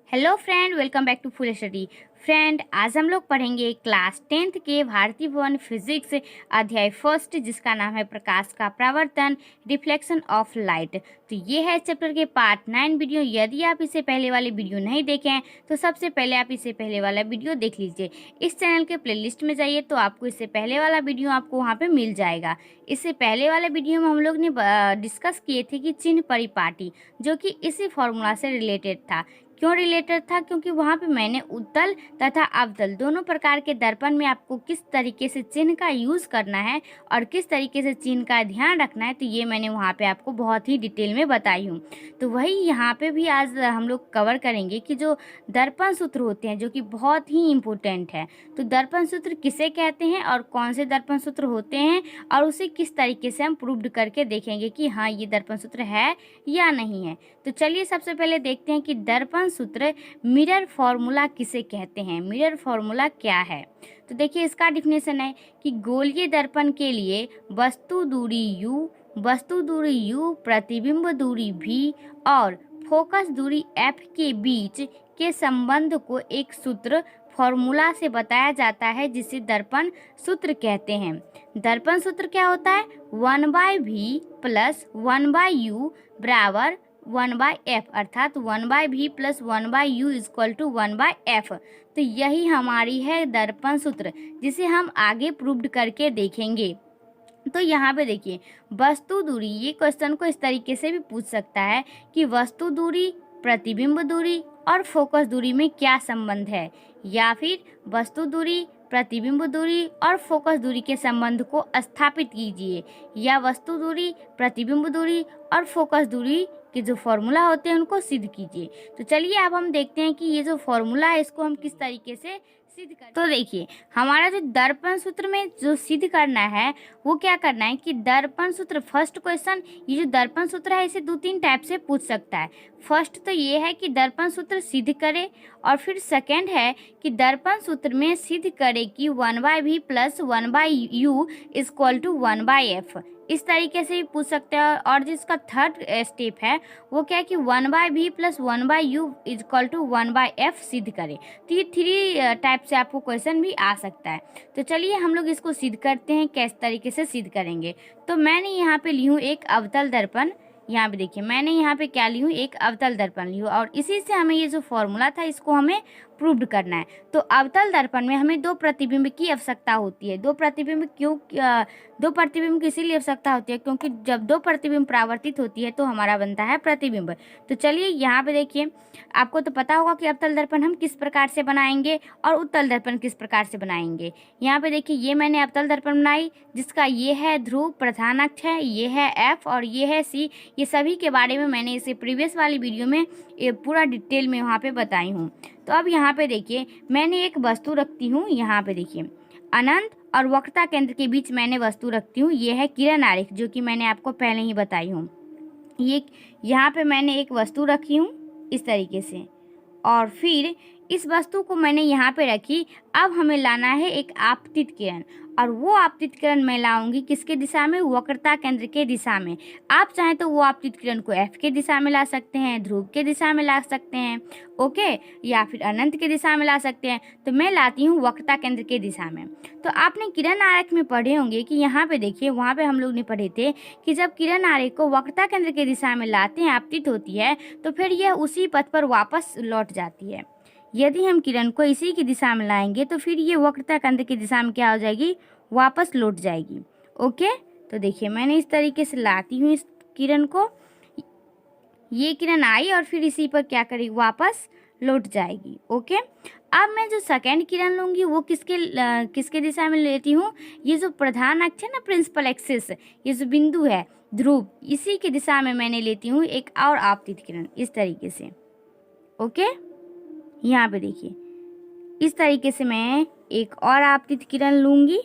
Hello friend, welcome back to full study. Friend, आज हम लोग पढ़ेंगे क्लास 10th के भारतीय भवन फिजिक्स अध्याय फर्स्ट, जिसका नाम है प्रकाश का परावर्तन, रिफ्लेक्शन ऑफ लाइट। तो ये है चैप्टर के पार्ट 9 वीडियो। यदि आप इससे पहले वाले वीडियो नहीं देखे हैं तो सबसे पहले आप इससे पहले वाला वीडियो देख लीजिए। इस चैनल के प्लेलिस्ट में जाइए तो आपको इससे पहले वाला वीडियो आपको वहाँ पे मिल जाएगा। इससे पहले वाले वीडियो में हम लोग ने डिस्कस किए थे कि चिन्ह परिपाटी, जो कि इसी फॉर्मूला से रिलेटेड था। क्यों रिलेटेड था? क्योंकि वहाँ पे मैंने उत्तल तथा अवतल दोनों प्रकार के दर्पण में आपको किस तरीके से चिन्ह का यूज़ करना है और किस तरीके से चिन्ह का ध्यान रखना है, तो ये मैंने वहाँ पे आपको बहुत ही डिटेल में बताई हूँ। तो वही यहाँ पे भी आज हम लोग कवर करेंगे कि जो दर्पण सूत्र होते हैं, जो कि बहुत ही इम्पोर्टेंट है। तो दर्पण सूत्र किसे कहते हैं और कौन से दर्पण सूत्र होते हैं और उसे किस तरीके से हम प्रूव्ड करके देखेंगे कि हाँ, ये दर्पण सूत्र है या नहीं है। तो चलिए सबसे पहले देखते हैं कि दर्पण सूत्र मिरर फॉर्मूला किसे कहते हैं। मिरर फॉर्मूला क्या है? तो देखिए, इसका डिफिनेशन है कि गोलीय दर्पण के लिए वस्तु दूरी u, प्रतिबिंब दूरी v और फोकस दूरी f के बीच के संबंध को एक सूत्र फॉर्मूला से बताया जाता है, जिसे दर्पण सूत्र कहते हैं। दर्पण सूत्र क्या होता है? 1/v प्लस 1/u बराबर 1/f, अर्थात 1/v plus 1/u equal to 1/f। तो यही हमारी है दर्पण सूत्र, जिसे हम आगे प्रूव्ड करके देखेंगे। तो यहाँ पे देखिए, वस्तु दूरी, ये क्वेश्चन को इस तरीके से भी पूछ सकता है कि वस्तु दूरी, प्रतिबिंब दूरी और फोकस दूरी में क्या संबंध है, या फिर वस्तु दूरी, प्रतिबिंब दूरी और फोकस दूरी के संबंध को स्थापित कीजिए, या वस्तु दूरी, प्रतिबिंब दूरी और फोकस दूरी के जो फॉर्मूला होते हैं उनको सिद्ध कीजिए। तो चलिए अब हम देखते हैं कि ये जो फॉर्मूला है इसको हम किस तरीके से सिद्ध कर। तो देखिए, हमारा जो दर्पण सूत्र में जो सिद्ध करना है वो क्या करना है कि दर्पण सूत्र, फर्स्ट क्वेश्चन, ये जो दर्पण सूत्र है इसे 2-3 टाइप से पूछ सकता है। फर्स्ट तो ये है कि दर्पण सूत्र सिद्ध करे, और फिर सेकंड है कि दर्पण सूत्र में सिद्ध करे कि 1/v plus 1/u equal to 1/f। इस तरीके से भी पूछ सकते हैं। और जिसका थर्ड स्टेप है वो क्या है कि 1/v plus 1/u equal to 1/f सिद्ध करे। तो ये 3 टाइप से आपको क्वेश्चन भी आ सकता है। तो चलिए हम लोग इसको सिद्ध करते हैं, किस तरीके से सिद्ध करेंगे। तो मैंने यहाँ पे ली हूँ एक अवतल दर्पण। यहाँ पे देखिए, मैंने यहाँ पे क्या ली हूँ, एक अवतल दर्पण ली हूँ, और इसी से हमें ये जो फॉर्मूला था इसको हमें प्रूव्ड करना है। तो अवतल दर्पण में हमें 2 प्रतिबिंब की आवश्यकता होती है। 2 प्रतिबिंब क्यों? 2 प्रतिबिंब की इसीलिए आवश्यकता होती है क्योंकि जब 2 प्रतिबिंब परावर्तित होती है तो हमारा बनता है प्रतिबिंब। तो चलिए यहाँ पे देखिए, आपको तो पता होगा कि अवतल दर्पण हम किस प्रकार से बनाएंगे और उत्तल दर्पण किस प्रकार से बनाएंगे। यहाँ पे देखिए, ये मैंने अवतल दर्पण बनाई, जिसका ये है ध्रुव, प्रधान अक्ष है, ये है एफ और ये है सी। ये सभी के बारे में मैंने इसे प्रीवियस वाली वीडियो में पूरा डिटेल में वहाँ पे बताई हूँ। तो अब यहाँ पे देखिए, मैंने एक वस्तु रखती हूँ। यहाँ पे देखिए, अनंत और वक्रता केंद्र के बीच मैंने वस्तु रखती हूँ। ये है किरण आरेख, जो कि मैंने आपको पहले ही बताई हूँ। ये यहाँ पे मैंने एक वस्तु रखी हूँ इस तरीके से, और फिर इस वस्तु को मैंने यहाँ पे रखी। अब हमें लाना है एक आपतित किरण, और वो आपतित किरण मैं लाऊंगी किसके दिशा में? वक्रता केंद्र के दिशा में। आप चाहें तो वो आपतित किरण को एफ के दिशा में ला सकते हैं, ध्रुव के दिशा में ला सकते हैं, ओके, या फिर अनंत के दिशा में ला सकते हैं। तो मैं लाती हूँ वक्रता केंद्र के दिशा में। तो आपने किरण आरेख में पढ़े होंगे कि यहाँ पे देखिए, वहाँ पे हम लोग ने पढ़े थे कि जब किरण आरेख को वक्रता केंद्र के दिशा में लाते हैं, आपतित होती है, तो फिर यह उसी पथ पर वापस लौट जाती है। यदि हम किरण को इसी की दिशा में लाएंगे तो फिर ये वक्रता केंद्र की दिशा में क्या हो जाएगी? वापस लौट जाएगी। ओके, तो देखिए मैंने इस तरीके से लाती हूँ इस किरण को, ये किरण आई और फिर इसी पर क्या करेगी? वापस लौट जाएगी। ओके, अब मैं जो सेकेंड किरण लूँगी वो किसके दिशा में लेती हूँ? ये जो प्रधान अक्ष है ना, प्रिंसिपल एक्सिस, ये जो बिंदु है ध्रुव, इसी की दिशा में मैंने लेती हूँ एक और आपतित किरण इस तरीके से। ओके, यहाँ पे देखिए, इस तरीके से मैं एक और आपतित किरण लूँगी।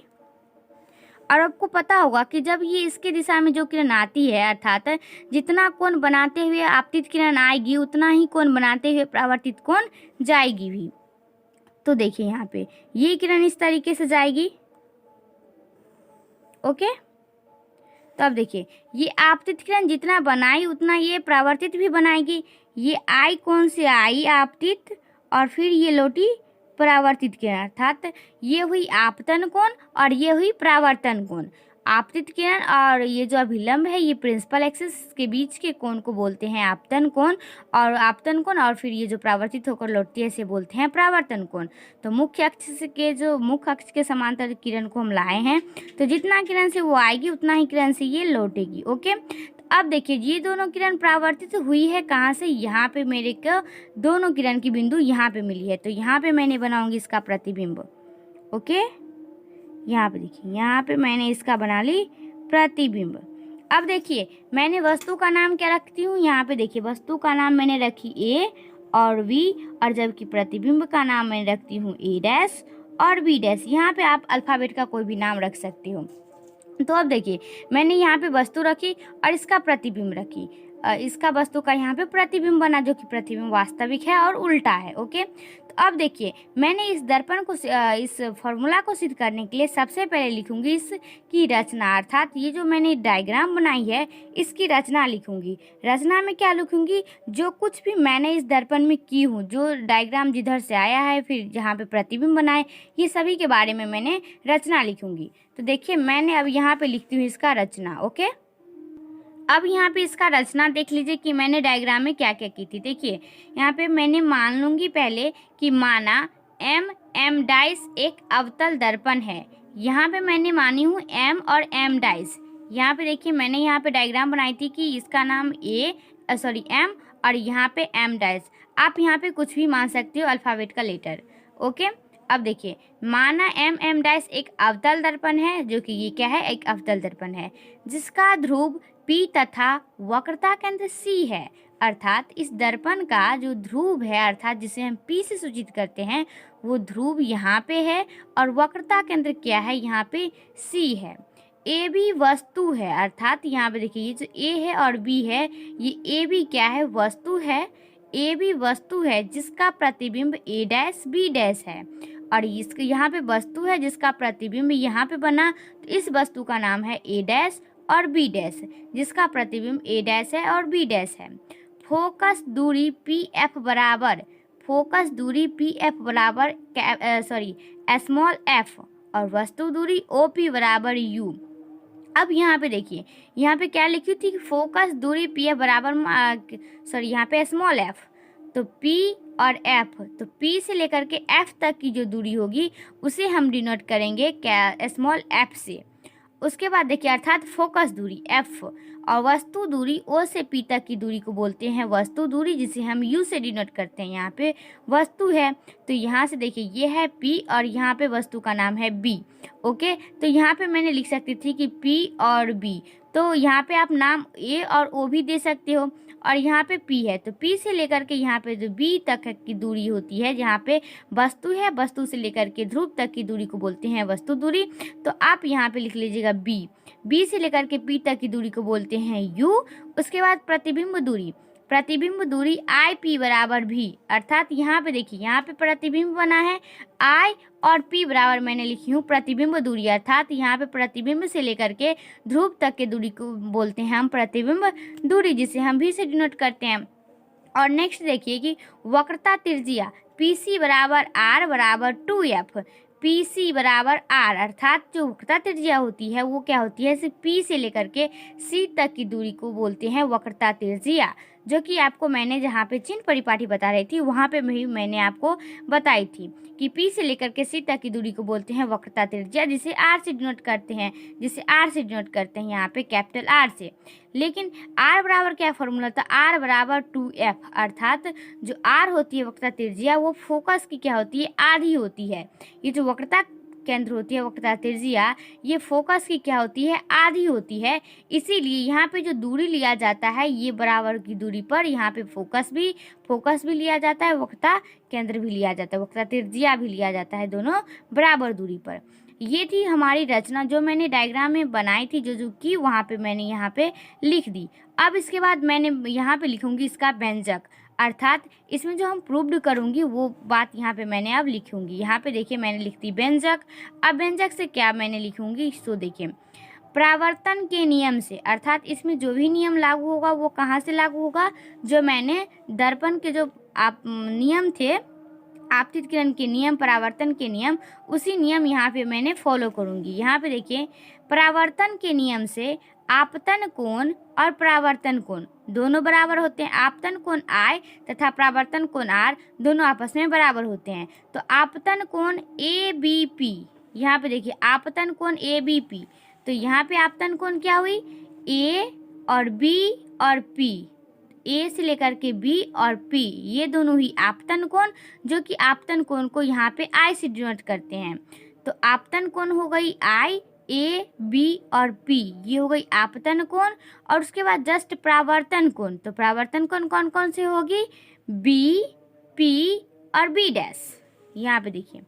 और आपको पता होगा कि जब ये इसके दिशा में जो किरण आती है, अर्थात जितना कोण बनाते हुए आपतित किरण आएगी उतना ही कोण बनाते हुए परावर्तित कोण जाएगी भी। तो देखिए यहाँ पे ये किरण इस तरीके से जाएगी। ओके, तो अब देखिए, ये आपतित किरण जितना बनाई उतना ये परावर्तित भी बनाएगी। ये आई कौन से आई आपतित और फिर ये लौटी परावर्तित किरण, अर्थात ये हुई आपतन कोण और ये हुई परावर्तन कोण। आपतित किरण और ये जो अभिलंब है ये प्रिंसिपल एक्सिस के बीच के कोण को बोलते हैं आपतन कोण, और फिर ये जो परावर्तित होकर लौटती है इसे बोलते हैं परावर्तन कोण। तो मुख्य अक्ष के समांतर किरण को हम लाए हैं, तो जितना किरण से वो आएगी उतना ही किरण से ये लौटेगी। ओके, तो अब देखिए ये दोनों किरण परावर्तित हुई है कहाँ से, यहाँ पे मेरे को दोनों किरण की बिंदु यहाँ पे मिली है, तो यहाँ पे मैंने बनाऊंगी इसका प्रतिबिंब। ओके, यहाँ पे देखिए, यहाँ पे मैंने इसका बना ली प्रतिबिंब। अब देखिए मैंने वस्तु का नाम क्या रखती हूँ, यहाँ पे देखिए वस्तु का नाम मैंने रखी ए और वी, और जबकि प्रतिबिंब का नाम मैंने रखती हूँ ए डैश और बी डैश। यहाँ पे आप अल्फ़ाबेट का कोई भी नाम रख सकते हो। तो अब देखिए मैंने यहाँ पे वस्तु रखी और इसका प्रतिबिंब रखी, इसका वस्तु का यहाँ पे प्रतिबिंब बना, जो कि प्रतिबिंब वास्तविक है और उल्टा है। ओके, तो अब देखिए मैंने इस दर्पण को इस फॉर्मूला को सिद्ध करने के लिए सबसे पहले लिखूंगी इसकी रचना, अर्थात ये जो मैंने डायग्राम बनाई है इसकी रचना लिखूंगी। रचना में क्या लिखूंगी, जो कुछ भी मैंने इस दर्पण में की हूँ, जो डायग्राम जिधर से आया है फिर जहाँ पे प्रतिबिंब बनाए, ये सभी के बारे में मैंने रचना लिखूंगी। तो देखिए मैंने अब यहाँ पे लिखती हूँ इसका रचना। ओके, अब यहाँ पे इसका रचना देख लीजिए कि मैंने डायग्राम में क्या क्या की थी। देखिए यहाँ पे मैंने मान लूँगी पहले कि माना एम डाइस एक अवतल दर्पण है। यहाँ पे मैंने मानी हूँ एम और एम डाइस। यहाँ पे देखिए मैंने यहाँ पे डायग्राम बनाई थी कि इसका नाम एम और यहाँ पे एम डाइस। आप यहाँ पे कुछ भी मान सकते हो अल्फ़ाबेट का लेटर। ओके, अब देखिए माना एम डाइस एक अवतल दर्पण है, जो कि ये क्या है, एक अवतल दर्पण है जिसका ध्रुव P तथा वक्रता केंद्र C है। अर्थात इस दर्पण का जो ध्रुव है, अर्थात जिसे हम P से सूचित करते हैं, वो ध्रुव यहाँ पे है और वक्रता केंद्र क्या है, यहाँ पे C है। ए भी वस्तु है, अर्थात यहाँ पे देखिए ये जो A है और B है, ये A भी क्या है, वस्तु है। ए भी वस्तु है जिसका प्रतिबिंब A डैश B डैश है, और इसके यहाँ पे वस्तु है जिसका प्रतिबिंब यहाँ पे बना, तो इस वस्तु का नाम है A डैश और B डैश, जिसका प्रतिबिंब A डैश है और B डैश है। फोकस दूरी PF बराबर स्मॉल f और वस्तु दूरी OP बराबर U। अब यहाँ पे देखिए यहाँ पे क्या लिखी थी, फोकस दूरी PF बराबर यहाँ पे स्मॉल f, तो P और F, तो P से लेकर के F तक की जो दूरी होगी उसे हम डिनोट करेंगे क्या, स्मॉल f से। उसके बाद देखिए अर्थात फोकस दूरी F और वस्तु दूरी O से P तक की दूरी को बोलते हैं वस्तु दूरी, जिसे हम U से डिनोट करते हैं। यहाँ पे वस्तु है तो यहाँ से देखिए ये है P और यहाँ पे वस्तु का नाम है B। ओके, तो यहाँ पे मैंने लिख सकती थी कि P और B, तो यहाँ पे आप नाम A और O भी दे सकते हो, और यहाँ पे P है तो P से लेकर के यहाँ पे जो B तक की दूरी होती है, जहाँ पे वस्तु है, वस्तु से लेकर के ध्रुव तक की दूरी को बोलते हैं वस्तु दूरी। तो आप यहाँ पे लिख लीजिएगा B से लेकर के P तक की दूरी को बोलते हैं U। उसके बाद प्रतिबिंब दूरी IP बराबर V, अर्थात यहाँ पे देखिए यहाँ पे प्रतिबिंब बना है I और P बराबर मैंने लिखी हूँ प्रतिबिंब दूरी, अर्थात यहाँ पे प्रतिबिंब से लेकर के ध्रुव तक के दूरी को बोलते हैं हम प्रतिबिंब दूरी, जिसे हम V से डिनोट करते हैं। और नेक्स्ट देखिए कि वक्रता त्रिज्या PC बराबर R बराबर 2F, PC बराबर R, अर्थात जो वक्रता त्रिज्या होती है वो क्या होती है, सिर्फ P से लेकर के C तक की दूरी को बोलते हैं वक्रता त्रिज्या, जो कि आपको मैंने जहाँ पे चिन्ह परिपाटी बता रही थी वहाँ पे भी मैंने आपको बताई थी कि P से लेकर के C तक की दूरी को बोलते हैं वक्रता त्रिज्या, जिसे R से डिनोट करते हैं यहाँ पे कैपिटल R से। लेकिन R बराबर क्या फॉर्मूला था, R बराबर 2F, अर्थात जो R होती है वक्रता त्रिज्या वो फोकस की क्या होती है, आधी होती है। ये जो वक्रता केंद्र होती है वक्रता त्रिज्या, ये फोकस की क्या होती है, आधी होती है। इसीलिए यहाँ पे जो दूरी लिया जाता है ये बराबर की दूरी पर यहाँ पे फोकस भी लिया जाता है, वक्रता केंद्र भी लिया जाता है, वक्रता त्रिज्या भी लिया जाता है, दोनों बराबर दूरी पर। ये थी हमारी रचना जो मैंने डायग्राम में बनाई थी, जो की वहाँ पे मैंने यहाँ पे लिख दी। अब इसके बाद मैंने यहाँ पे लिखूंगी इसका व्यंजक, अर्थात इसमें जो हम प्रूव्ड करूँगी वो बात यहाँ पे मैंने अब लिखूंगी। यहाँ पे देखिए मैंने लिख दी व्यंजक। अब व्यंजक से क्या मैंने लिखूंगी, तो देखिए परावर्तन के नियम से, अर्थात इसमें जो भी नियम लागू होगा वो कहाँ से लागू होगा, जो मैंने दर्पण के जो आप नियम थे, आपतित किरण के नियम, परावर्तन के नियम, उसी नियम यहाँ पे मैंने फॉलो करूँगी। यहाँ पे देखिए, परावर्तन के नियम से आपतन कोण और परावर्तन कोण दोनों बराबर होते हैं। आपतन कोण I तथा परावर्तन कोण R दोनों आपस में बराबर होते हैं। तो आपतन कोण ABP, यहाँ पे देखिए आपतन कोण ABP, तो यहाँ पे आपतन कोण क्या हुई, A और B और P, A से लेकर के B और P, ये दोनों ही आपतन कोण, जो कि आपतन कोण को यहाँ पे I से डिनोट करते हैं। तो आपतन कोण हो गई I, A, B और P, ये हो गई आपतन कोण। और उसके बाद जस्ट परावर्तन कोण, तो परावर्तन कोण कौन कौन से होगी, B, P और B डैश। यहाँ पे देखिए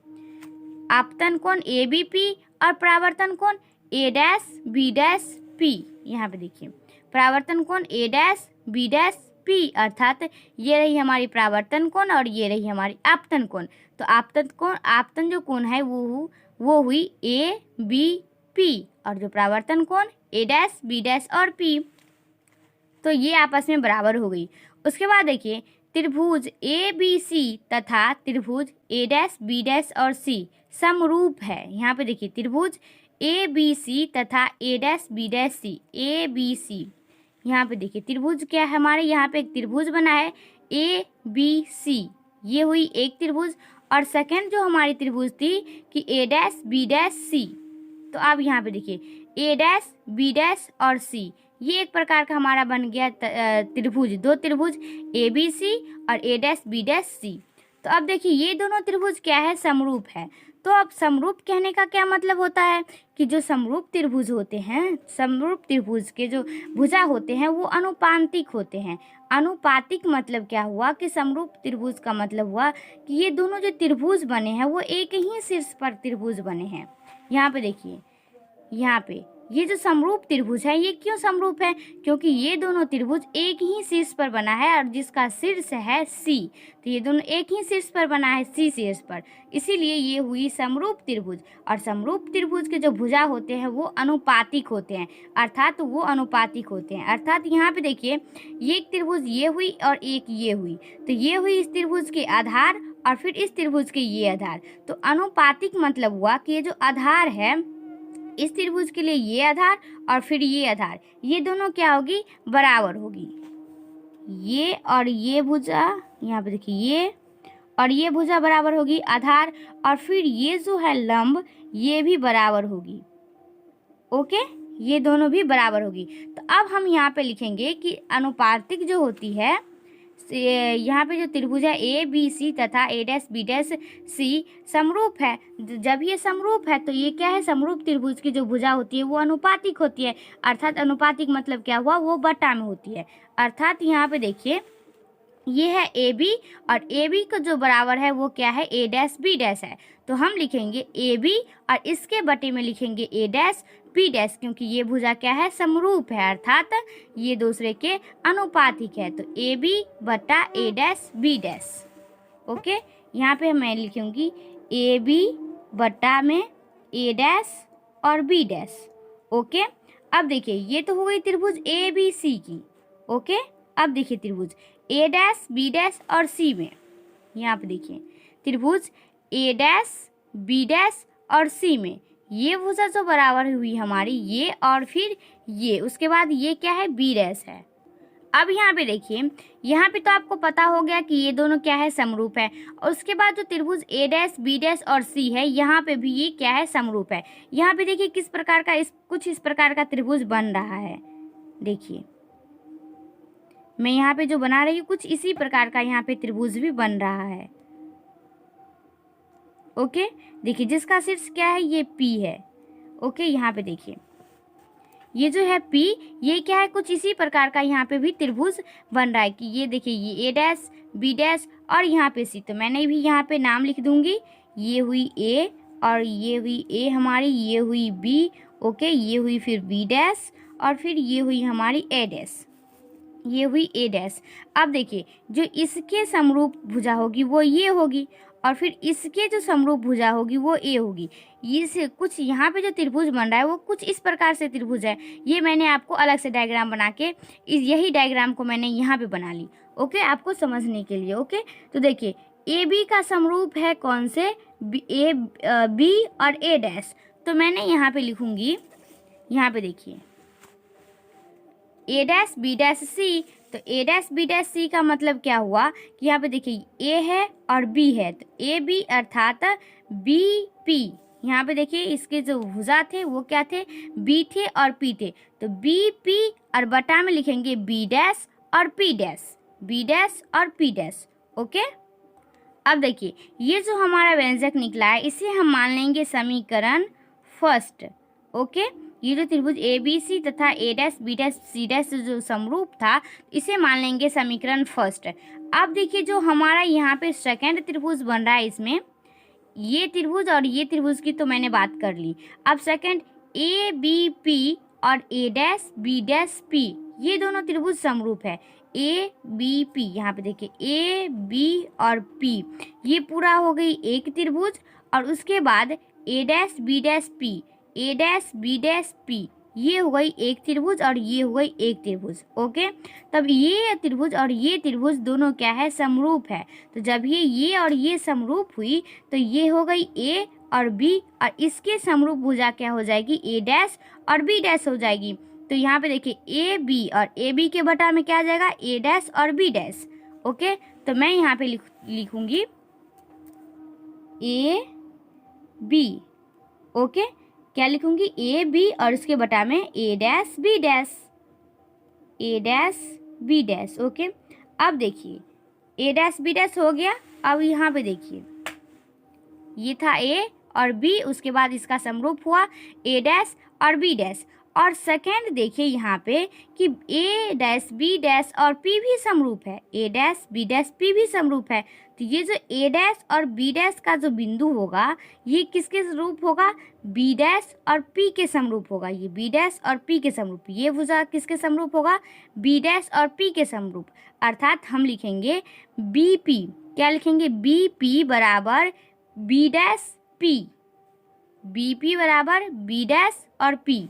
आपतन कोण ABP और परावर्तन कोण A dash B dash P। यहाँ पे देखिए परावर्तन कोण A dash B dash P, अर्थात ये रही हमारी परावर्तन कोण और ये रही हमारी आपतन कोण। तो आपतन कोण, आपतन जो कोण है वो हुई A B P, और जो परावर्तन कोण A डैश B डैश और P, तो ये आपस में बराबर हो गई। उसके बाद देखिए त्रिभुज ABC तथा त्रिभुज A डैश B डैश और C समरूप है। यहाँ पे देखिए त्रिभुज ABC तथा A dash B dash C, ABC, यहाँ पे देखिए त्रिभुज क्या है हमारे, यहाँ पे एक त्रिभुज बना है ABC, ये हुई एक त्रिभुज। और सेकंड जो हमारी त्रिभुज थी कि A dash B dash C, तो अब यहाँ पे देखिए A डैश B डैश और C, ये एक प्रकार का हमारा बन गया त्रिभुज, दो त्रिभुज ABC और A dash B dash C। तो अब देखिए ये दोनों त्रिभुज क्या है, समरूप है। तो अब समरूप कहने का क्या मतलब होता है कि जो समरूप त्रिभुज होते हैं, समरूप त्रिभुज के जो भुजा होते हैं वो अनुपातिक होते हैं। अनुपातिक मतलब क्या हुआ कि समरूप त्रिभुज का मतलब हुआ कि ये दोनों जो त्रिभुज बने हैं वो एक ही शीर्ष पर त्रिभुज बने हैं। यहाँ पे देखिए, यहाँ पे ये जो समरूप त्रिभुज है ये क्यों समरूप है, क्योंकि ये दोनों त्रिभुज एक ही शीर्ष पर बना है और जिसका शीर्ष है C, तो ये दोनों एक ही शीर्ष पर बना है C शीर्ष पर, इसीलिए ये हुई समरूप त्रिभुज। और समरूप त्रिभुज के जो भुजा होते हैं वो अनुपातिक होते हैं, अर्थात वो अनुपातिक होते हैं। अर्थात यहाँ पे देखिए ये एक त्रिभुज ये हुई और एक ये हुई, तो ये हुई इस त्रिभुज के आधार और फिर इस त्रिभुज के ये आधार। तो अनुपातिक मतलब हुआ कि ये जो आधार है इस त्रिभुज के लिए ये आधार और फिर ये आधार, ये दोनों क्या होगी, बराबर होगी। ये और ये भुजा, यहाँ पे देखिए ये और ये भुजा बराबर होगी आधार, और फिर ये जो है लंब ये भी बराबर होगी। ओके, ये दोनों भी बराबर होगी। तो अब हम यहाँ पे लिखेंगे कि अनुपातिक जो होती है, यहाँ पे जो त्रिभुज है ABC तथा A dash B dash C समरूप है। जब ये समरूप है तो ये क्या है, समरूप त्रिभुज की जो भुजा होती है वो अनुपातिक होती है। अर्थात अनुपातिक मतलब क्या हुआ, वो बटा में होती है। अर्थात यहाँ पे देखिए ये है AB और AB का जो बराबर है वो क्या है, A डैश B डैश है। तो हम लिखेंगे AB और इसके बटे में लिखेंगे A डैश B डैश, क्योंकि ये भुजा क्या है, समरूप है, अर्थात ये दूसरे के अनुपातिक है। तो AB बटा A dash B dash. Okay, यहाँ पे मैं लिखूंगी AB बटा में A डैश और B डैश। ओके, अब देखिए ये तो हो गई त्रिभुज ABC की। ओके, अब देखिए त्रिभुज A डैश B डैश और C में, यहाँ पे देखिए त्रिभुज A डैश B डैश और C में ये भुजा जो बराबर हुई हमारी ये और फिर ये, उसके बाद ये क्या है, B डैश है। अब यहाँ पे देखिए, यहाँ पे तो आपको पता हो गया कि ये दोनों क्या है, समरूप है। और उसके बाद जो त्रिभुज A डैश B डैश और C है यहाँ पे भी ये क्या है, समरूप है। यहाँ पे देखिए किस प्रकार का कुछ इस प्रकार का त्रिभुज बन रहा है। देखिए मैं यहाँ पे जो बना रही हूँ कुछ इसी प्रकार का यहाँ पे त्रिभुज भी बन रहा है। ओके, देखिए जिसका शीर्ष क्या है, ये P है। ओके, यहाँ पे देखिए ये जो है P, ये क्या है, कुछ इसी प्रकार का यहाँ पे भी त्रिभुज बन रहा है कि ये देखिए ये A डैश B डैश और यहाँ पे C। तो मैंने भी यहाँ पे नाम लिख दूंगी, ये हुई A और ये हुई A हमारी, ये हुई B। ओके, ये हुई फिर B डैश और फिर ये हुई हमारी A डैश, ये हुई A डैश। अब देखिए जो इसके समरूप भुजा होगी वो ये होगी और फिर इसके जो समरूप भुजा होगी वो ए होगी। इस कुछ यहाँ पे जो त्रिभुज बन रहा है वो कुछ इस प्रकार से त्रिभुज है। ये मैंने आपको अलग से डायग्राम बना के यही डायग्राम को मैंने यहाँ पे बना ली, ओके, आपको समझने के लिए। ओके, तो देखिए ए बी का समरूप है कौन से, ए बी और ए डैश। तो मैंने यहाँ पे लिखूंगी, यहाँ पे देखिए ए डैश बी डैश सी। तो ए डैश बी डैश सी का मतलब क्या हुआ कि यहाँ पे देखिए ए है और बी है, तो ए बी अर्थात बी पी। यहाँ पे देखिए इसके जो भुजा थे वो क्या थे, बी थे और पी थे। तो बी पी और बटा में लिखेंगे बी डैश और पी डैश, बी डैश और पी डैश। ओके, अब देखिए ये जो हमारा व्यंजक निकला है इसे हम मान लेंगे समीकरण फर्स्ट। ओके, ये जो त्रिभुज ए बी सी तथा A dash B dash C dash जो समरूप था इसे मान लेंगे समीकरण फर्स्ट। अब देखिए जो हमारा यहाँ पे सेकंड त्रिभुज बन रहा है, इसमें ये त्रिभुज और ये त्रिभुज की तो मैंने बात कर ली। अब सेकंड ए बी पी और ए डैश बी डैश पी, ये दोनों त्रिभुज समरूप है। ए बी पी, यहाँ पे देखिए ए बी और पी, ये पूरा हो गई एक त्रिभुज। और उसके बाद ए डैश बी डैश पी, ए डैश बी डैश पी, ये हो गई एक त्रिभुज और ये हो गई एक त्रिभुज। ओके, तब ये त्रिभुज और ये त्रिभुज दोनों क्या है, समरूप है। तो जब ये और ये समरूप हुई तो ये हो गई ए और बी, और इसके समरूप भुजा क्या हो जाएगी, ए डैश और बी डैश हो जाएगी। तो यहाँ पे देखिए ए बी और ए बी के बटा में क्या आ जाएगा, ए डैश और बी डैश। ओके, तो मैं यहाँ पे लिखूंगी ए बी। ओके, क्या लिखूंगी, ए बी और उसके बटा में ए डैश बी डैश, ए डैश बी डैश। ओके, अब देखिए ए डैश बी डैश हो गया। अब यहाँ पे देखिए ये था ए और बी, उसके बाद इसका समरूप हुआ ए डैश और बी डैश। और सेकेंड देखिए यहाँ पे कि ए डैश बी डैश और पी भी समरूप है, ए डैश बी डैश पी भी समरूप है। तो ये जो ए डैश और बी डैश का जो बिंदु होगा ये किसके समरूप होगा, बी डैश और पी के समरूप होगा। ये बी डैश और पी के समरूप, ये भुजा किसके समरूप होगा, बी डैश और पी के समरूप। अर्थात हम लिखेंगे बी पी, क्या लिखेंगे, बी पी बराबर B dash P, B P बराबर बी डैश और पी।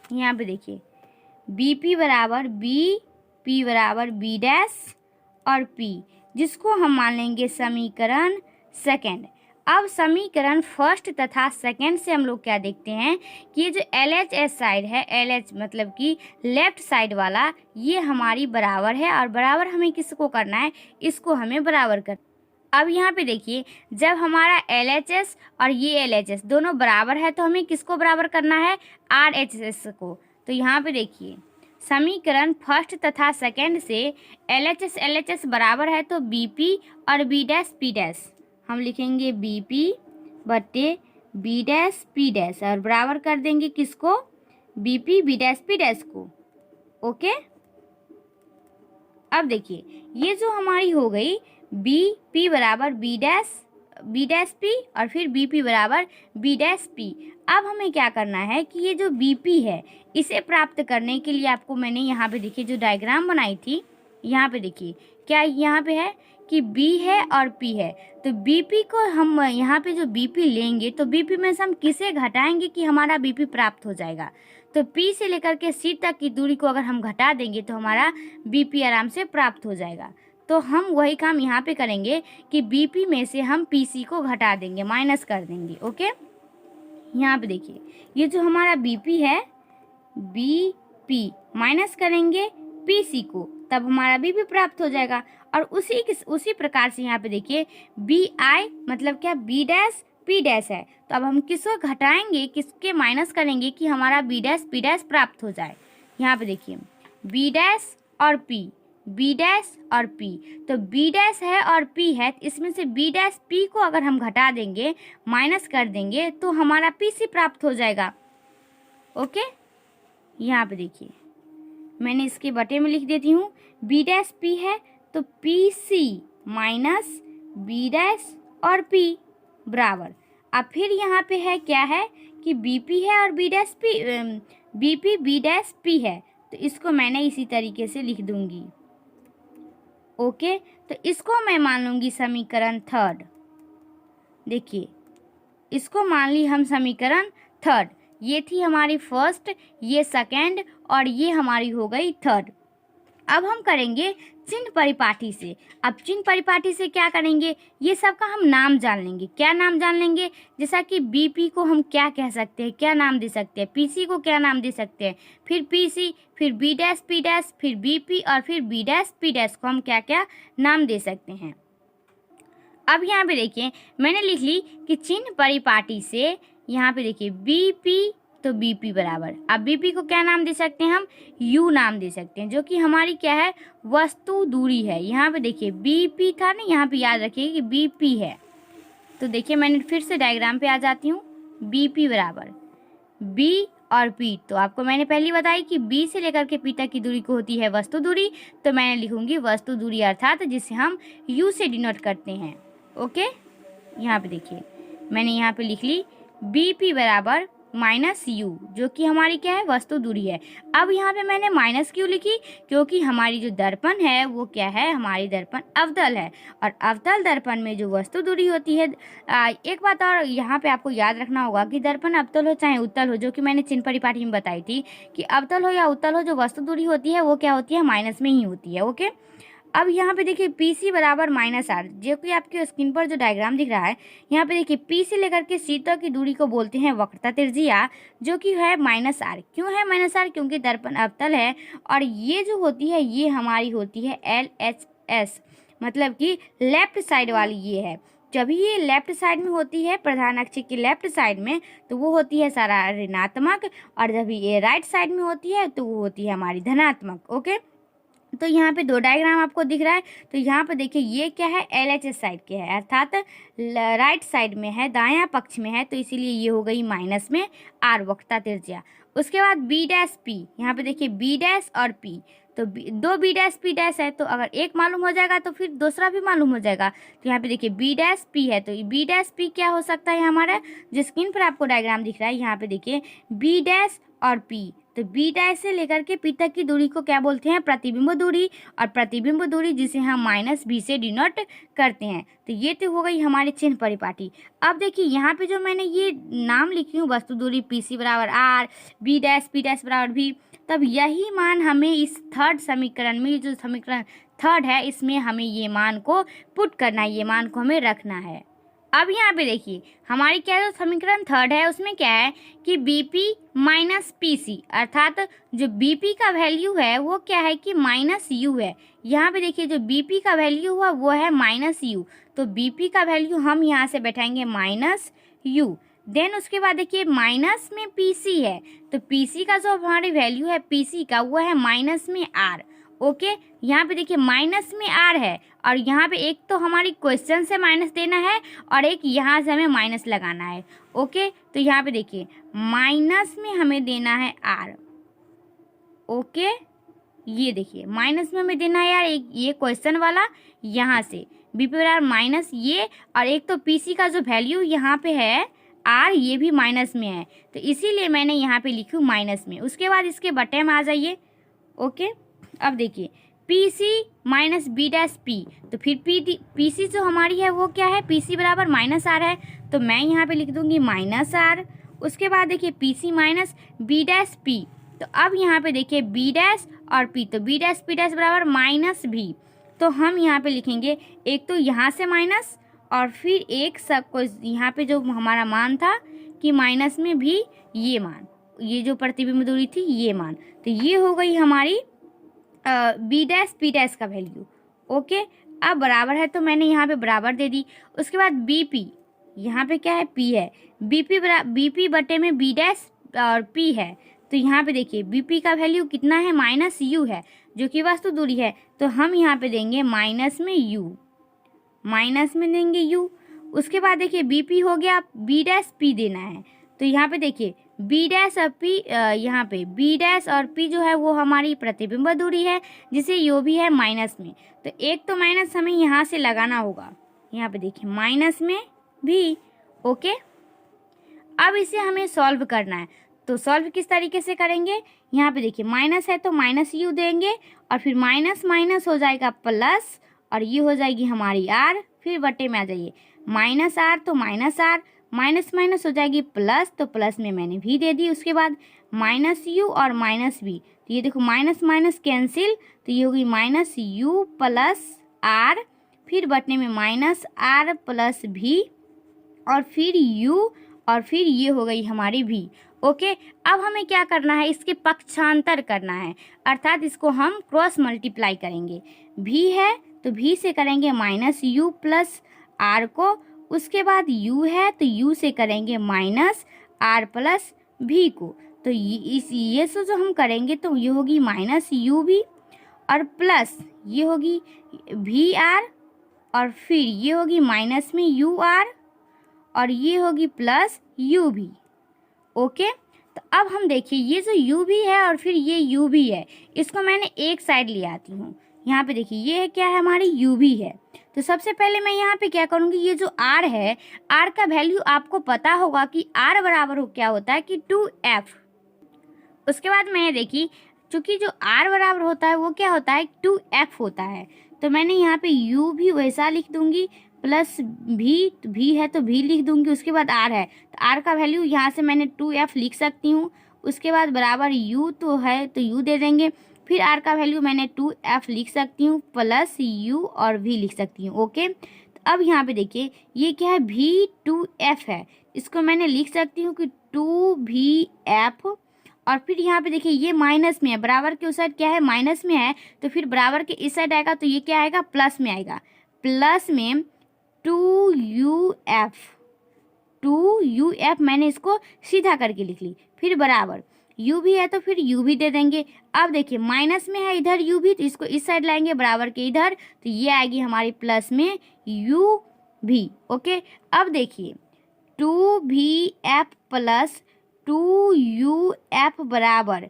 यहाँ पे देखिए बी पी बराबर बी डैश और पी, जिसको हम मान लेंगे समीकरण सेकंड। अब समीकरण फर्स्ट तथा सेकंड से हम लोग क्या देखते हैं कि ये जो एल एच एस साइड है, एल एच मतलब कि लेफ्ट साइड वाला, ये हमारी बराबर है। और बराबर हमें किसको करना है, इसको हमें बराबर कर। अब यहाँ पे देखिए जब हमारा एल एच एस और ये एल एच एस दोनों बराबर है तो हमें किसको बराबर करना है, आर एच एस को। तो यहाँ पे देखिए समीकरण फर्स्ट तथा सेकंड से एल एच एस बराबर है, तो बी पी और बी डैश पी डैश हम लिखेंगे बी पी बट्टे बी डैश पी डैश, और बराबर कर देंगे किसको, B P B dash P dash को। ओके, अब देखिए ये जो हमारी हो गई बी पी बराबर बी डैश पी और फिर बी पी बराबर बी डैश पी। अब हमें क्या करना है कि ये जो बी पी है इसे प्राप्त करने के लिए आपको मैंने यहाँ पे देखिए जो डायग्राम बनाई थी, यहाँ पे देखिए क्या यहाँ पे है कि बी है और पी है। तो बी पी को हम यहाँ पे जो बी पी लेंगे तो बी पी में से हम किसे घटाएंगे कि हमारा बी पी प्राप्त हो जाएगा। तो पी से लेकर के सी तक की दूरी को अगर हम घटा देंगे तो हमारा बी पी आराम से प्राप्त हो जाएगा। तो हम वही काम यहाँ पे करेंगे कि बी पी में से हम पी सी को घटा देंगे, माइनस कर देंगे। ओके, यहाँ पे देखिए ये जो हमारा बी पी है, बी पी माइनस करेंगे पी सी को, तब हमारा बी पी प्राप्त हो जाएगा। और उसी प्रकार से यहाँ पे देखिए बी आई मतलब क्या, बी डैश पी डैश है। तो अब हम किसको घटाएंगे, किसके माइनस करेंगे कि हमारा बी डैश पी डैश प्राप्त हो जाए। यहाँ पे देखिए बी डैश और पी, बी डैश और पी, तो बी डैश है और पी है, इसमें से बी डैश पी को अगर हम घटा देंगे, माइनस कर देंगे, तो हमारा पी सी प्राप्त हो जाएगा। ओके, यहाँ पे देखिए मैंने इसके बटे में लिख देती हूँ, बी डैश पी है तो P C minus B dash और पी बराबर। अब फिर यहाँ पे है क्या है कि बी पी है और B dash P, B P B dash P है, तो इसको मैंने इसी तरीके से लिख दूंगी। ओके, तो इसको मैं मान लूँगी समीकरण थर्ड। देखिए, इसको मान ली हम समीकरण थर्ड। ये थी हमारी फर्स्ट, ये सेकेंड और ये हमारी हो गई थर्ड। अब हम करेंगे चिन्ह परिपाटी से। अब चिन्ह परिपाटी से क्या करेंगे, ये सब का हम नाम जान लेंगे। क्या नाम जान लेंगे, जैसा कि बीपी को हम क्या कह सकते हैं, क्या नाम दे सकते हैं, पीसी को क्या नाम दे सकते हैं, फिर पीसी, फिर बी डैश पी डैश, फिर बीपी और फिर बी डैश पी डैश को हम क्या क्या नाम दे सकते हैं। अब यहाँ पे देखिए मैंने लिख ली कि चिन्ह परिपाटी से, यहाँ पे देखिए बीपी, तो बीपी बराबर, अब बीपी को क्या नाम दे सकते हैं हम, यू नाम दे सकते हैं, जो कि हमारी क्या है, वस्तु दूरी है। यहाँ पे देखिए बीपी था ना, यहाँ पे याद रखिए कि बीपी है। तो देखिए मैंने फिर से डायग्राम पे आ जाती हूँ। बीपी बराबर बी और पी, तो आपको मैंने पहले बताई कि बी से लेकर के पी तक की दूरी को होती है वस्तु दूरी, तो मैंने लिखूंगी वस्तु दूरी, अर्थात जिसे हम यू से डिनोट करते हैं। ओके, यहाँ पे देखिए मैंने यहाँ पे लिख ली बीपी बराबर माइनस यू, जो कि हमारी क्या है, वस्तु दूरी है। अब यहाँ पे मैंने माइनस क्यों लिखी, क्योंकि हमारी जो दर्पण है वो क्या है, हमारी दर्पण अवतल है, और अवतल दर्पण में जो वस्तु दूरी होती है, एक बात और यहाँ पे आपको याद रखना होगा कि दर्पण अवतल हो चाहे उत्तल हो, जो कि मैंने चिन्ह परिपाटी में बताई थी कि अवतल हो या उत्तल हो, जो वस्तु दूरी होती है वो क्या होती है, माइनस में ही होती है। ओके, अब यहाँ पे देखिए PC बराबर माइनस आर, जो कि आपके स्क्रीन पर जो डायग्राम दिख रहा है, यहाँ पे देखिए P से लेकर के C तक की दूरी को बोलते हैं वक्रता त्रिज्या, जो कि है माइनस आर। क्यों है माइनस आर, क्योंकि दर्पण अवतल है, और ये जो होती है ये हमारी होती है LHS, मतलब कि लेफ्ट साइड वाली ये है। जब ये लेफ्ट साइड में होती है, प्रधान अक्ष की लेफ्ट साइड में, तो वो होती है सारा ऋणात्मक, और जब ये राइट साइड में होती है तो वो होती है हमारी धनात्मक। ओके, तो यहाँ पे दो डायग्राम आपको दिख रहा है, तो यहाँ पे देखिए ये क्या है, LHS साइड के है, अर्थात राइट साइड में है, दायां पक्ष में है, तो इसीलिए ये हो गई माइनस में आर, वक्रता त्रिज्या। उसके बाद बी डैश पी, यहाँ पे देखिए बी डैश और पी, तो दो बी डैश पी डैश है, तो अगर एक मालूम हो जाएगा तो फिर दूसरा भी मालूम हो जाएगा। तो यहाँ पे देखिए बी डैश पी है, तो बी डैश पी क्या हो सकता है हमारा, जो स्क्रीन पर आपको डायग्राम दिख रहा है, यहाँ पे देखिए बी डैश और पी, तो बी डैश से लेकर के पी तक की दूरी को क्या बोलते हैं, प्रतिबिंब दूरी, और प्रतिबिंब दूरी जिसे हम माइनस बी से डिनोट करते हैं। तो ये तो हो गई हमारे चिन्ह परिपाटी। अब देखिए यहाँ पे जो मैंने ये नाम लिखी हूँ, वस्तु दूरी PC बराबर R, B dash P dash बराबर भी, तब यही मान हमें इस थर्ड समीकरण में, जो समीकरण थर्ड है, इसमें हमें ये मान को पुट करना है, ये मान को हमें रखना है। अब यहाँ पे देखिए हमारी क्या जो समीकरण थर्ड है उसमें क्या है कि BP माइनस PC, अर्थात जो BP का वैल्यू है वो क्या है कि माइनस यू है। यहाँ पे देखिए जो BP का वैल्यू हुआ वो है माइनस यू, तो BP का वैल्यू हम यहाँ से बैठाएंगे माइनस यू। देन उसके बाद देखिए माइनस में PC है, तो PC का जो हमारी वैल्यू है PC का वो है माइनस में R। ओके, यहाँ पे देखिए माइनस में आर है, और यहाँ पे एक तो हमारी क्वेश्चन से माइनस देना है और एक यहाँ से हमें माइनस लगाना है। ओके, तो यहाँ पे देखिए माइनस में हमें देना है आर। ओके, ये देखिए माइनस में हमें देना है यार एक ये क्वेश्चन वाला, यहाँ से बीपी बराबर माइनस ये, और एक तो पीसी का जो वैल्यू यहाँ पे है आर, ये भी माइनस में है, तो इसीलिए मैंने यहाँ पे लिखी माइनस में। उसके बाद इसके बटे में आ जाइए। ओके, अब देखिए PC minus B dash P, तो फिर PC जो हमारी है वो क्या है, PC बराबर माइनस आर है, तो मैं यहाँ पे लिख दूंगी माइनस आर। उसके बाद देखिए PC minus B dash P, तो अब यहाँ पे देखिए बी डैश और पी, तो बी डैश पी डैश बराबर माइनस भी, तो हम यहाँ पे लिखेंगे एक तो यहाँ से माइनस, और फिर एक सब को यहाँ पे जो हमारा मान था कि माइनस में भी ये मान, ये जो प्रतिबिंब दूरी थी ये मान, तो ये हो गई हमारी बी डैश पी डैश का वैल्यू। ओके, अब बराबर है तो मैंने यहाँ पे बराबर दे दी। उसके बाद BP, यहाँ पे क्या है P है, BP बटे में बी डैश और P है, तो यहाँ पे देखिए BP का वैल्यू कितना है, माइनस यू है, जो कि वस्तु दूरी है, तो हम यहाँ पे देंगे माइनस में यू, माइनस में देंगे यू। उसके बाद देखिए BP हो गया, बी डैश P देना है, तो यहाँ पे देखिए बी डैश और पी, यहाँ पे बी डैश और पी जो है वो हमारी प्रतिबिंब दूरी है, जिसे यो भी है माइनस में, तो एक तो माइनस हमें यहाँ से लगाना होगा, यहाँ पे देखिए माइनस में भी। ओके, अब इसे हमें सॉल्व करना है, तो सॉल्व किस तरीके से करेंगे, यहाँ पे देखिए माइनस है तो माइनस यू देंगे, और फिर माइनस माइनस हो जाएगा प्लस, और ये हो जाएगी हमारी r, फिर बटे में आ जाइए माइनस r, तो माइनस r, माइनस माइनस हो जाएगी प्लस, तो प्लस में मैंने भी दे दी। उसके बाद माइनस u और माइनस v, तो ये देखो माइनस माइनस कैंसिल, तो ये होगी माइनस u प्लस r, फिर बटने में माइनस r प्लस v और फिर u और फिर ये हो गई हमारी v। ओके, अब हमें क्या करना है, इसके पक्षांतर करना है, अर्थात इसको हम क्रॉस मल्टीप्लाई करेंगे। v है तो v से करेंगे माइनस u प्लस r को, उसके बाद u है तो u से करेंगे माइनस r प्लस v को। तो ये से जो हम करेंगे तो ये होगी माइनस u v और प्लस ये होगी v r और फिर ये होगी माइनस में u r और ये होगी प्लस u v। ओके, तो अब हम देखिए ये जो u v है और फिर ये u v है, इसको मैंने एक साइड ले आती हूँ। यहाँ पे देखिए ये क्या है, हमारी u v है। तो सबसे पहले मैं यहाँ पे क्या करूँगी, ये जो r है, r का वैल्यू आपको पता होगा कि r बराबर हो क्या होता है कि 2f। उसके बाद मैंने देखी चूँकि जो r बराबर होता है वो क्या होता है 2f होता है, तो मैंने यहाँ पे u भी वैसा लिख दूँगी प्लस v है तो v लिख दूँगी। उसके बाद r है तो r का वैल्यू यहाँ से मैंने 2f लिख सकती हूँ। उसके बाद बराबर u तो है तो u दे देंगे, फिर r का वैल्यू मैंने 2f लिख सकती हूँ प्लस u और v लिख सकती हूँ। ओके, तो अब यहाँ पे देखिए ये क्या है v2f है, इसको मैंने लिख सकती हूँ कि 2vf और फिर यहाँ पे देखिए ये माइनस में है, बराबर के उस साइड क्या है माइनस में है, तो फिर बराबर के इस साइड आएगा तो ये क्या आएगा प्लस में आएगा, प्लस में 2uf मैंने इसको सीधा करके लिख ली, फिर बराबर u भी है तो फिर u भी दे देंगे। अब देखिए माइनस में है इधर u भी, तो इसको इस साइड लाएंगे बराबर के इधर, तो ये आएगी हमारी प्लस में u भी। ओके, अब देखिए 2vf प्लस 2uf बराबर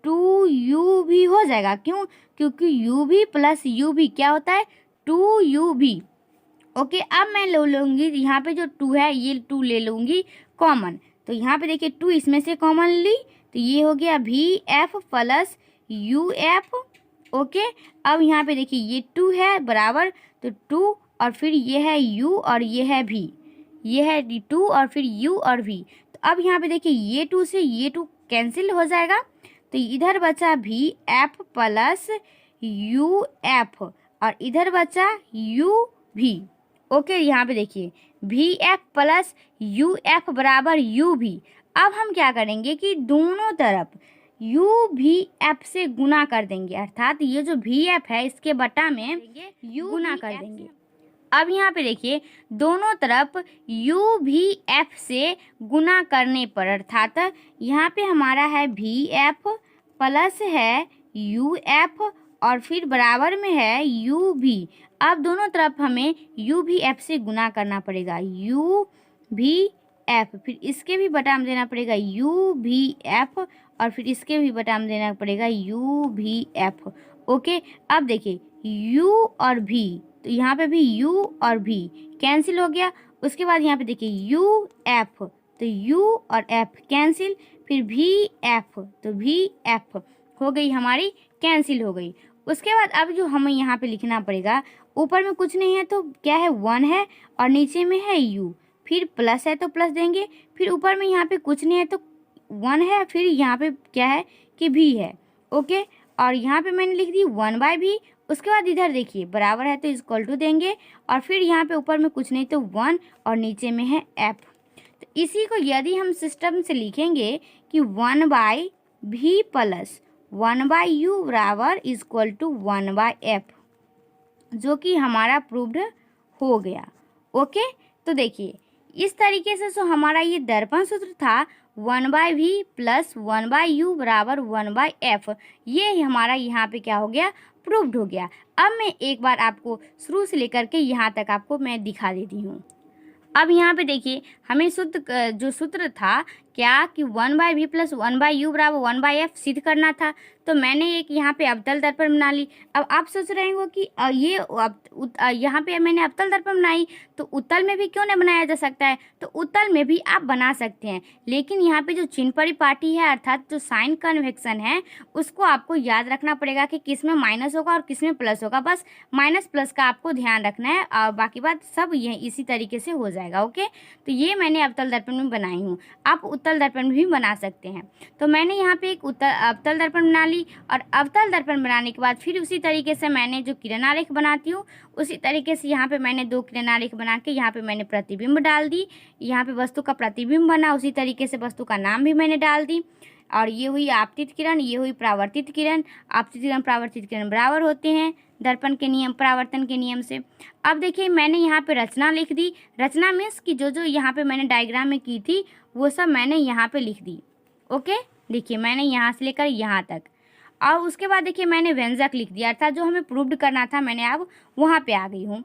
2u भी हो जाएगा, क्यों, क्योंकि u भी प्लस u भी क्या होता है 2u भी। ओके, अब मैं ले लूँगी यहाँ पे जो 2 है ये 2 ले लूँगी कॉमन, तो यहाँ पे देखिए 2 इसमें से कॉमन ली तो ये हो गया vf प्लस uf। ओके, अब यहाँ पे देखिए ये 2 है बराबर तो 2 और फिर ये है u और ये है v, ये है 2 और फिर u और v। तो अब यहाँ पे देखिए ये 2 से ये 2 कैंसिल हो जाएगा, तो इधर बचा vf प्लस uf और इधर बचा uv। ओके, यहाँ पे देखिए vf प्लस uf बराबर uv। अब हम क्या करेंगे कि दोनों तरफ uvf से गुना कर देंगे, अर्थात ये जो vf है इसके बटा में u गुना कर देंगे। अब यहाँ पे देखिए दोनों तरफ uvf से गुना करने पर, अर्थात यहाँ पे हमारा है vf प्लस है uf और फिर बराबर में है uv। अब दोनों तरफ हमें uvf से गुना करना पड़ेगा, uvf, फिर इसके भी बटा में देना पड़ेगा uvf और फिर इसके भी बटा में देना पड़ेगा uvf। ओके, अब देखिए u और v, तो यहाँ पे भी u और v कैंसिल हो गया। उसके बाद यहाँ पे देखिए uf, तो u और f कैंसिल, फिर vf, तो vf हो गई हमारी कैंसिल हो गई। उसके बाद अब जो हमें यहाँ पे लिखना पड़ेगा, ऊपर में कुछ नहीं है तो क्या है 1 है और नीचे में है u, फिर प्लस है तो प्लस देंगे, फिर ऊपर में यहाँ पे कुछ नहीं है तो 1 है, फिर यहाँ पे क्या है कि v है। ओके, और यहाँ पे मैंने लिख दी 1/v। उसके बाद इधर देखिए बराबर है तो इक्वल टू देंगे और फिर यहाँ पे ऊपर में कुछ नहीं तो 1 और नीचे में है f। तो इसी को यदि हम सिस्टम से लिखेंगे कि 1/v प्लस 1/u बराबर इक्वल टू 1/f, जो कि हमारा प्रूव्ड हो गया। ओके, तो देखिए इस तरीके से जो हमारा ये दर्पण सूत्र था 1/v प्लस 1/u बराबर 1/f, ये हमारा यहाँ पे क्या हो गया प्रूव्ड हो गया। अब मैं एक बार आपको शुरू से लेकर के यहाँ तक आपको मैं दिखा देती हूँ। अब यहाँ पे देखिए हमें जो सूत्र था क्या कि 1/v प्लस 1/u बराबर 1/f सिद्ध करना था। तो मैंने एक यहाँ पे अवतल दर्पण बना ली। अब आप सोच रहे होंगे कि यहाँ पे मैंने अवतल दर्पण बनाई तो उत्तल में भी क्यों नहीं बनाया जा सकता है। तो उत्तल में भी आप बना सकते हैं, लेकिन यहाँ पे जो चिन्ह परिपाटी है अर्थात जो साइन कन्वेक्शन है उसको आपको याद रखना पड़ेगा कि किस में माइनस होगा और किस में प्लस होगा। बस माइनस प्लस का आपको ध्यान रखना है और बाकी बात सब ये इसी तरीके से हो जाएगा। ओके, तो ये मैंने अवतल दर्पण में बनाई हूँ। आप उत्तल दर्पण भी बना सकते हैं। तो मैंने यहाँ पे एक अवतल दर्पण बना ली और अवतल दर्पण बनाने के बाद फिर उसी तरीके से मैंने जो किरण आरेख बनाती हूँ उसी तरीके से यहाँ पे मैंने 2 किरण आरेख बना के यहाँ पे मैंने प्रतिबिंब डाल दी। यहाँ पे वस्तु का प्रतिबिंब बना, उसी तरीके से वस्तु का नाम भी मैंने डाल दी। और ये हुई आपतित किरण, ये हुई परावर्तित किरण। आपतित किरण परावर्तित किरण बराबर होते हैं दर्पण के नियम, परावर्तन के नियम से। अब देखिए मैंने यहाँ पे रचना लिख दी। रचना मीन्स कि जो जो यहाँ पे मैंने डायग्राम में की थी वो सब मैंने यहाँ पे लिख दी। ओके, देखिए मैंने यहाँ से लेकर यहाँ तक। और उसके बाद देखिए मैंने व्यंजक लिख दिया, अर्थात जो हमें प्रूव्ड करना था मैंने अब वहाँ पे आ गई हूँ।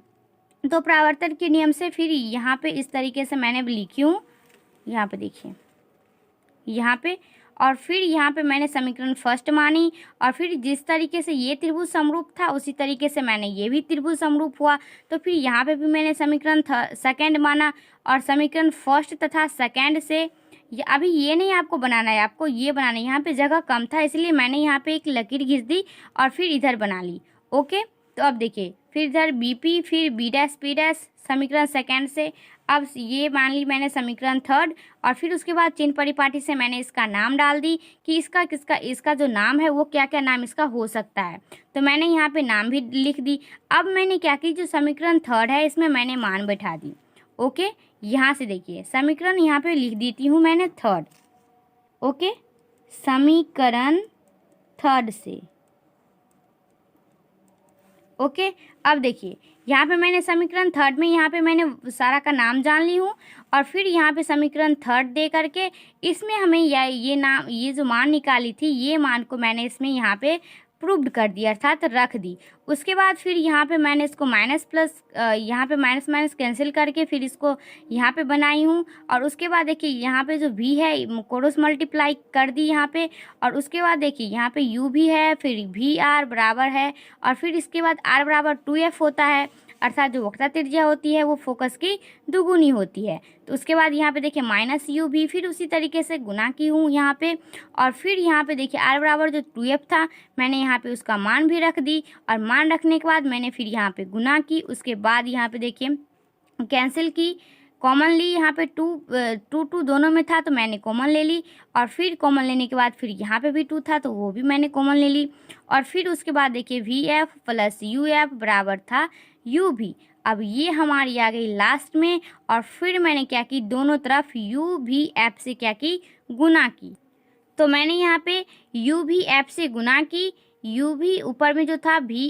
तो परावर्तन के नियम से फिर यहाँ पे इस तरीके से मैंने लिखी हूँ, यहाँ पे देखिए यहाँ पे। और फिर यहाँ पे मैंने समीकरण फर्स्ट मानी और फिर जिस तरीके से ये त्रिभुज समरूप था उसी तरीके से मैंने ये भी त्रिभुज समरूप हुआ। तो फिर यहाँ पे भी मैंने समीकरण सेकंड माना और समीकरण फर्स्ट तथा सेकंड से अभी ये नहीं आपको बनाना है, आपको ये बनाना है। यहाँ पे जगह कम था इसलिए मैंने यहाँ पे एक लकीर खींच दी और फिर इधर बना ली। ओके, तो अब देखिए फिर इधर बीपी फिर बी डैश पी डैश समीकरण सेकंड से। अब ये मान ली मैंने समीकरण थर्ड और फिर उसके बाद चिन्ह परिपाटी से मैंने इसका नाम डाल दी कि इसका जो नाम है वो क्या क्या नाम इसका हो सकता है। तो मैंने यहाँ पे नाम भी लिख दी। अब मैंने क्या की, जो समीकरण थर्ड है इसमें मैंने मान बैठा दी। ओके, यहाँ से देखिए समीकरण यहाँ पे लिख देती हूँ मैंने थर्ड। ओके, समीकरण थर्ड से। ओके, अब देखिए यहाँ पे मैंने समीकरण थर्ड में यहाँ पे मैंने सारा का नाम जान ली हूँ और फिर यहाँ पे समीकरण थर्ड दे करके इसमें हमें ये जो मान निकाली थी ये मान को मैंने इसमें यहाँ पे प्रूव्ड कर दिया अर्थात रख दी। उसके बाद फिर यहाँ पे मैंने इसको माइनस प्लस यहाँ पे माइनस माइनस कैंसिल करके फिर इसको यहाँ पे बनाई हूँ। और उसके बाद देखिए यहाँ पे जो v है क्रॉस मल्टीप्लाई कर दी यहाँ पे। और उसके बाद देखिए यहाँ पे u भी है, फिर वी आर बराबर है और फिर इसके बाद r बराबर 2f होता है, अर्थात जो वक्रता त्रिज्या होती है वो फोकस की दुगुनी होती है। तो उसके बाद यहाँ पे देखिए माइनस यू भी फिर उसी तरीके से गुना की हूँ यहाँ पे। और फिर यहाँ पे देखिए r बराबर जो 2f था मैंने यहाँ पे उसका मान भी रख दी और मान रखने के बाद मैंने फिर यहाँ पे गुना की। उसके बाद यहाँ पे देखिए कैंसिल की, कॉमन ली। यहाँ पे टू दोनों में था तो मैंने कॉमन ले ली और फिर कॉमन लेने के बाद फिर यहाँ पे भी 2 था तो वो भी मैंने कॉमन ले ली। और फिर उसके बाद देखिए V F plus U F बराबर था यू भी। अब ये हमारी आ गई लास्ट में और फिर मैंने क्या की, दोनों तरफ यू भी एफ से क्या की, गुना की। तो मैंने यहाँ पे यू भी एफ से गुना की, यू भी ऊपर में जो था वी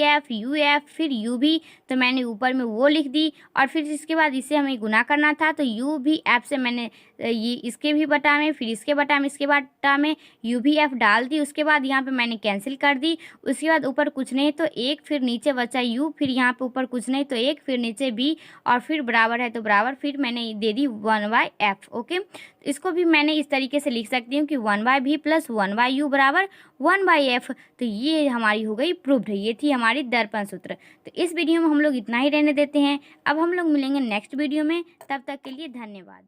एफ यू एफ फिर यू भी, तो मैंने ऊपर में वो लिख दी। और फिर इसके बाद इसे हमें गुना करना था तो यू भी एफ से मैंने ये इसके भी बटा में फिर इसके बटा में इसके बटा में यू भी एफ डाल दी। उसके बाद यहाँ पे मैंने कैंसिल कर दी। उसके बाद ऊपर कुछ नहीं तो 1 फिर नीचे बचा यू, फिर यहाँ पे ऊपर कुछ नहीं तो 1 फिर नीचे बी और फिर बराबर है तो बराबर, फिर मैंने दे दी 1/f। ओके, इसको भी मैंने इस तरीके से लिख सकती हूँ कि 1/v प्लस 1/u बराबर 1/f। तो ये हमारी हो गई प्रूव्ड, ये थी हमारी दर्पण सूत्र। तो इस वीडियो में हम लोग इतना ही रहने देते हैं। अब हम लोग मिलेंगे नेक्स्ट वीडियो में, तब तक के लिए धन्यवाद।